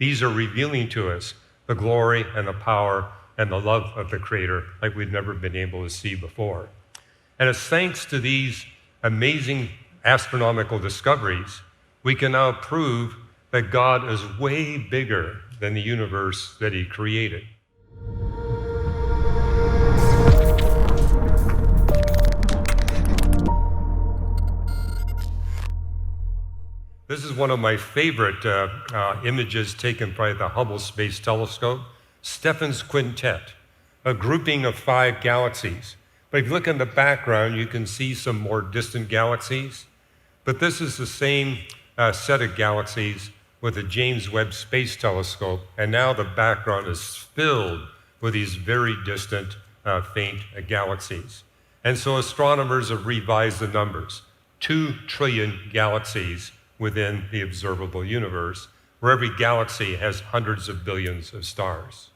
These are revealing to us the glory and the power and the love of the Creator like we've never been able to see before. And it's thanks to these amazing astronomical discoveries, we can now prove that God is way bigger than the universe that He created. This is one of my favorite images taken by the Hubble Space Telescope, Stephan's Quintet, a grouping of 5 galaxies. But if you look in the background, you can see some more distant galaxies. But this is the same set of galaxies with the James Webb Space Telescope, and now the background is filled with these very distant, faint galaxies. And so astronomers have revised the numbers, 2 trillion galaxies within the observable universe, where every galaxy has hundreds of billions of stars.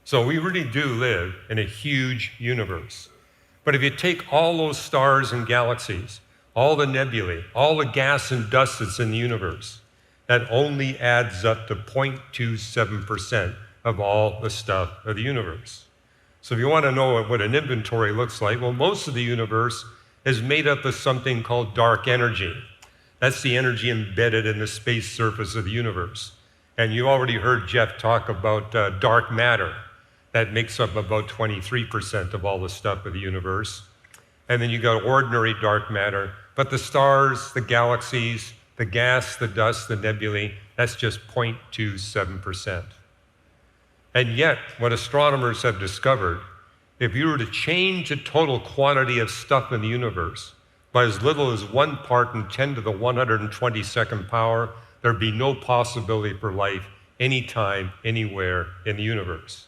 So we really do live in a huge universe. But if you take all those stars and galaxies, all the nebulae, all the gas and dust that's in the universe, that only adds up to 0.27% of all the stuff of the universe. So if you want to know what an inventory looks like, well, most of the universe is made up of something called dark energy. That's the energy embedded in the space surface of the universe. And you already heard Jeff talk about dark matter. That makes up about 23% of all the stuff of the universe. And then you got ordinary dark matter, but the stars, the galaxies, the gas, the dust, the nebulae, that's just 0.27%. And yet, what astronomers have discovered, if you were to change the total quantity of stuff in the universe by as little as 1 part in 10 to the 122nd power, there'd be no possibility for life anytime, anywhere in the universe.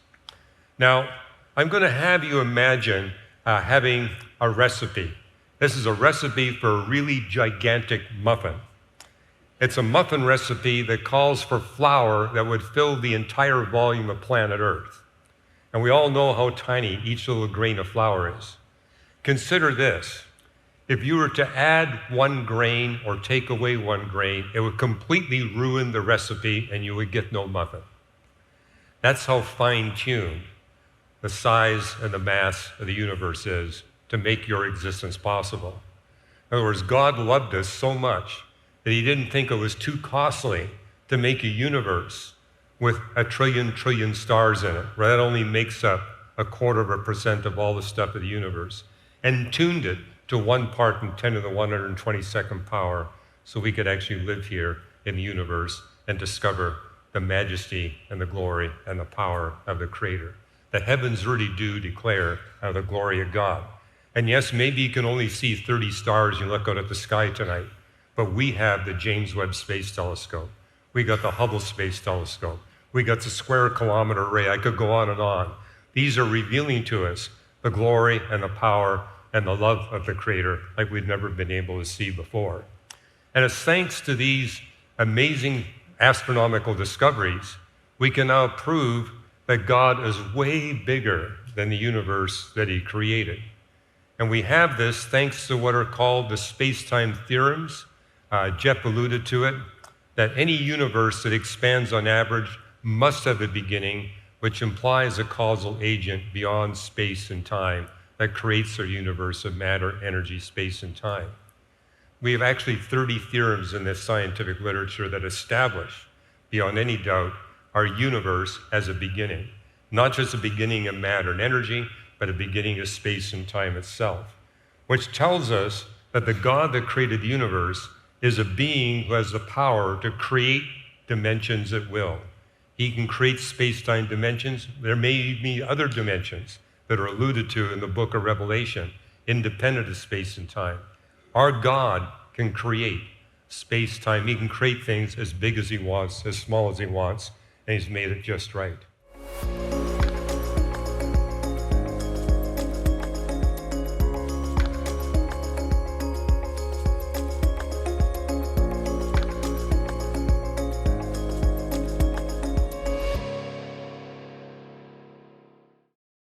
Now, I'm going to have you imagine having a recipe. This is a recipe for a really gigantic muffin. It's a muffin recipe that calls for flour that would fill the entire volume of planet Earth. And we all know how tiny each little grain of flour is. Consider this. If you were to add 1 grain or take away 1 grain, it would completely ruin the recipe and you would get no muffin. That's how fine-tuned the size and the mass of the universe is to make your existence possible. In other words, God loved us so much that He didn't think it was too costly to make a universe with 1 trillion stars in it, where that only makes up 0.25% of all the stuff of the universe, and tuned it to 1 part in 10 to the 122nd power so we could actually live here in the universe and discover the majesty and the glory and the power of the Creator. The heavens really do declare the glory of God. And yes, maybe you can only see 30 stars you look out at the sky tonight, but we have the James Webb Space Telescope. We got the Hubble Space Telescope. We got the Square Kilometer Array. I could go on and on. These are revealing to us the glory and the power and the love of the Creator like we've never been able to see before. And it's thanks to these amazing astronomical discoveries, we can now prove that God is way bigger than the universe that He created. And we have this thanks to what are called the space-time theorems. Jeff alluded to it, that any universe that expands on average must have a beginning, which implies a causal agent beyond space and time that creates our universe of matter, energy, space, and time. We have actually 30 theorems in this scientific literature that establish, beyond any doubt, our universe as a beginning, not just a beginning of matter and energy, but a beginning of space and time itself, which tells us that the God that created the universe is a being who has the power to create dimensions at will. He can create space-time dimensions. There may be other dimensions that are alluded to in the book of Revelation, independent of space and time. Our God can create space-time. He can create things as big as He wants, as small as He wants, and He's made it just right.